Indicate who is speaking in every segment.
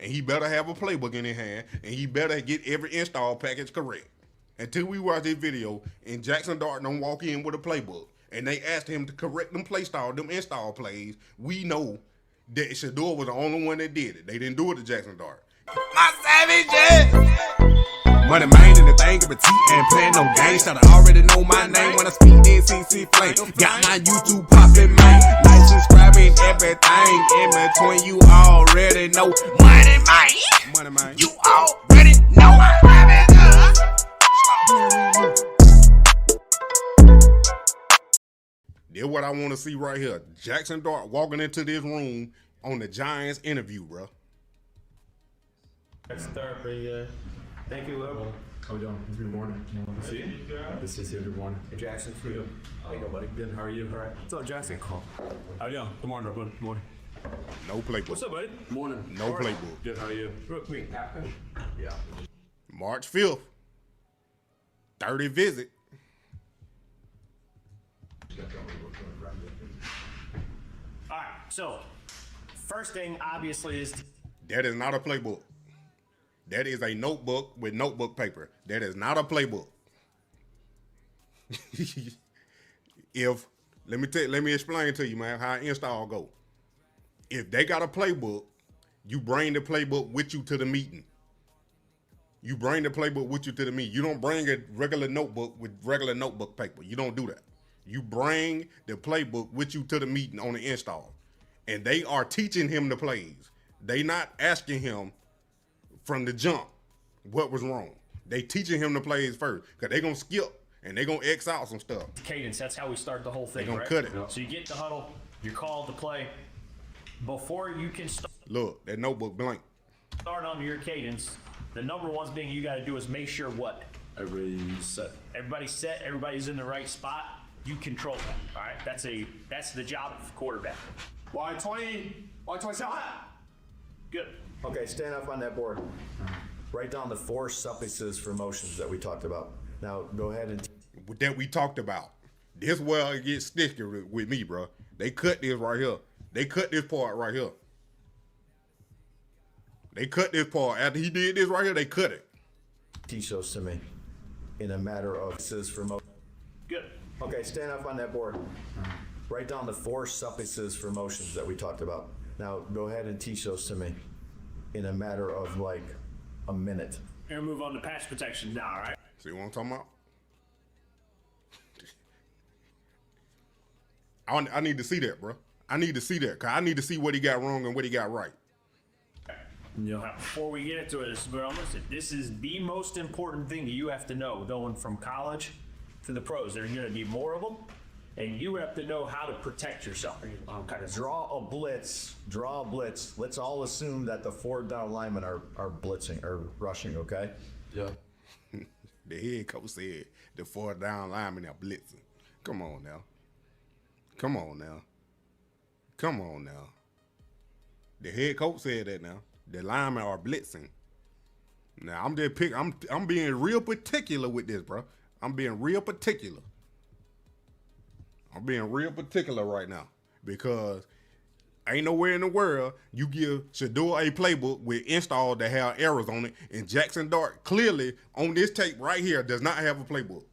Speaker 1: and he better have a playbook in his hand, and he better get every install package correct. Until we watch this video, and Jackson Dart don't walk in with a playbook, and they asked him to correct them them install plays, we know that Shedeur was the only one that did it. They didn't do it to Jackson Dart. My savage! Moneymane and the thing of a T and playing no games. Should I already know my name when I speak NCC flame. Got my YouTube poppin', man. Like, subscribing, everything in between. You already know. Moneymane. You already know. That's what I want to see right here. Jackson Dart walking into this room on the Giants interview, bro.
Speaker 2: Let's start right here. Thank you, Will.
Speaker 3: How we doing? Good morning. See you. This is good morning.
Speaker 2: Hey, Jackson, for you. How you doing, buddy?
Speaker 3: Good. How are you?
Speaker 2: All right. What's up, Jackson?
Speaker 3: Cool. How you doing? Good morning, everyone. Good morning.
Speaker 1: No playbook.
Speaker 2: What's up, buddy?
Speaker 3: Morning.
Speaker 1: No playbook.
Speaker 3: Good. How are you?
Speaker 2: Real quick, napkin?
Speaker 3: Yeah.
Speaker 1: March 5th. 30 visit.
Speaker 4: All right, so first thing obviously is
Speaker 1: That is not a playbook. That is a notebook with notebook paper. That is not a playbook. Let me explain to you, man, how install go. If they got a playbook, you bring the playbook with you to the meeting. You bring the playbook with you to the meeting. You don't bring a regular notebook with regular notebook paper. You don't do that. You bring the playbook with you to the meeting on the install. And they are teaching him the plays. They not asking him from the jump what was wrong. They teaching him the plays first, because they going to skip and they going to X out some stuff.
Speaker 4: cadence. That's how we start the whole thing,
Speaker 1: They gonna
Speaker 4: right?
Speaker 1: cut it.
Speaker 4: So you get the huddle, you're called to play. Before you can
Speaker 1: Look, that notebook blank.
Speaker 4: start on your cadence, the number one thing you got to do is make sure what?
Speaker 3: Everybody's set.
Speaker 4: Everybody's set, everybody's in the right spot. You control that, all right? That's the job of the quarterback.
Speaker 2: Y20. Y27.
Speaker 4: Good.
Speaker 5: Okay, stand up on that board. Write down the 4 suffixes for motions that we talked about. Now go ahead and
Speaker 1: That we talked about. This where it gets sticky with me, bro. They cut this right here. They cut this part right here. They cut this part. After he did this right here, they cut it.
Speaker 5: teach those to me in a matter of suffixes for motion.
Speaker 4: Good.
Speaker 5: Okay, stand up on that board. Write down the 4 suffixes for motions that we talked about. Now go ahead and teach those to me in a matter of like a minute.
Speaker 4: We're gonna move on to pass protection now, all right?
Speaker 1: See what I'm talking about? I need to see that, bro. I need to see that, because I need to see what he got wrong and what he got right.
Speaker 4: Now, before we get into it, this is the most important thing that you have to know going from college to the pros. There's going to be more of them, and you have to know how to protect yourself. Kind of
Speaker 5: Draw a blitz. Draw a blitz. Let's all assume that the 4 down linemen are blitzing or rushing, okay?
Speaker 3: Yeah.
Speaker 1: The head coach said the 4 down linemen are blitzing. Come on now. Come on now. Come on now. The head coach said that now. The linemen are blitzing. Now I'm being real particular with this, bro. I'm being real particular. I'm being real particular right now, because ain't nowhere in the world you give Shedeur a playbook with install that have errors on it, and Jackson Dart clearly on this tape right here does not have a playbook.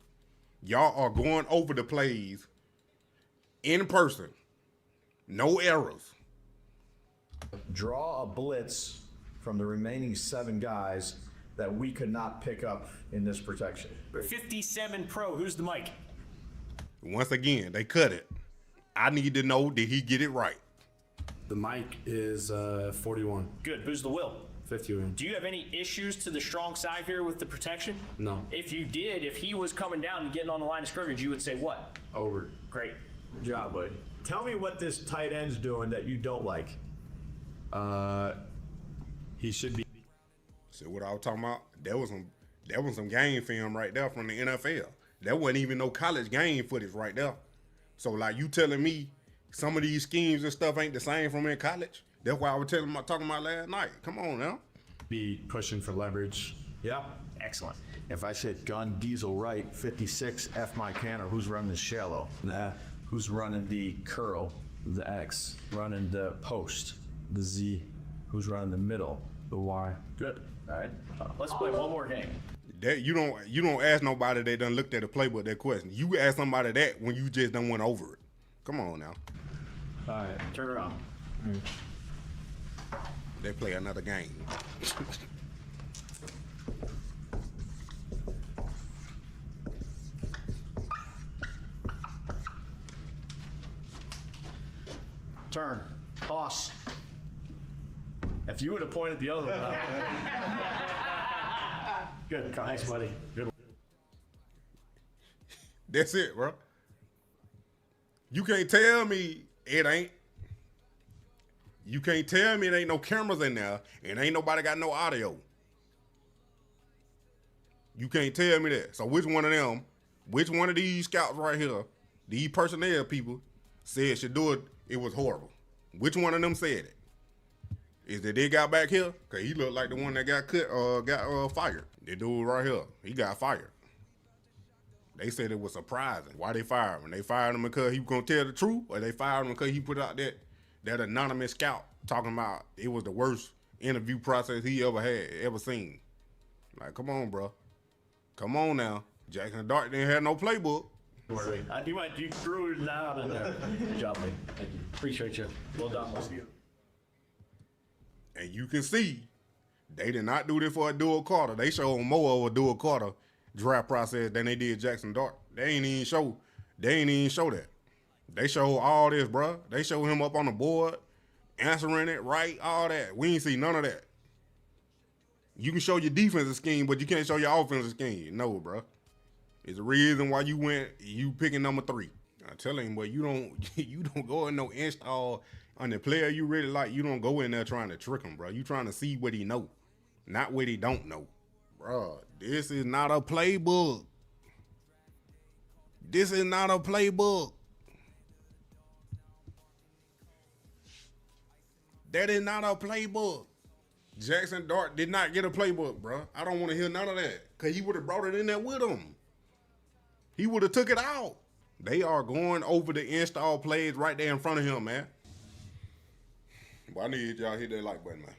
Speaker 1: Y'all are going over the plays in person. No errors.
Speaker 5: Draw a blitz from the remaining 7 guys that we could not pick up in this protection.
Speaker 4: 57 Pro, who's the mic?
Speaker 1: Once again, they cut it. I need to know, did he get it right?
Speaker 3: The mic is 41.
Speaker 4: Good, who's the will?
Speaker 3: 51.
Speaker 4: Do you have any issues to the strong side here with the protection?
Speaker 3: No.
Speaker 4: If you did, if he was coming down and getting on the line of scrimmage, you would say what?
Speaker 3: Over.
Speaker 4: Great.
Speaker 5: Good job, buddy. Tell me what this tight end's doing that you don't like.
Speaker 3: He should be.
Speaker 1: See what I was talking about? That was some game film right there from the NFL. That wasn't even no college game footage right there. So like, you telling me some of these schemes and stuff ain't the same from in college? That's why I was talking about last night. Come on now.
Speaker 3: Be pushing for leverage.
Speaker 5: Yeah.
Speaker 4: Excellent.
Speaker 5: If I said gun diesel right, 56 F my canner, who's running the shallow? The F. Who's running the curl? The X. Running the post? The Z. Who's running the middle?
Speaker 3: The why.
Speaker 4: Good. All right. Let's play one more game.
Speaker 1: That you don't ask nobody that done looked at the playbook that question. You ask somebody that when you just done went over it. Come on now.
Speaker 3: All right.
Speaker 4: Turn around.
Speaker 1: They play another game.
Speaker 4: Turn. Toss. If you would have pointed the other one out. Good. Thanks, buddy. Good.
Speaker 1: That's it, bro. You can't tell me it ain't. You can't tell me it ain't no cameras in there and ain't nobody got no audio. You can't tell me that. So which one of these scouts right here, these personnel people, said Shedeur it was horrible? Which one of them said it? Is that they got back here? Cause he looked like the one that got fired. The dude right here, he got fired. They said it was surprising. Why they fired him? They fired him because he was gonna tell the truth, or they fired him because he put out that anonymous scout talking about it was the worst interview process he ever seen. Like, come on, bro. Come on now. Jackson Dart didn't have no playbook.
Speaker 4: You threw it out in there. Good job, mate. Thank you. Appreciate you. Well done. We'll see you.
Speaker 1: And you can see they did not do this for a dual quarter. They showed more of a dual quarter draft process than they did Jackson Dart. They ain't even show that. They showed all this, bro. They showed him up on the board, answering it right, all that. We ain't see none of that. You can show your defensive scheme, but you can't show your offensive scheme. No, bro. It's the reason why you picking number 3. I tell him, but you don't go in no install on the player you really like. You don't go in there trying to trick him, bro. You trying to see what he know, not what he don't know. Bro, this is not a playbook. This is not a playbook. That is not a playbook. Jackson Dart did not get a playbook, bro. I don't want to hear none of that. Because he would have brought it in there with him. He would have took it out. They are going over the install plays right there in front of him, man. Well, I need y'all to hit that like button, man.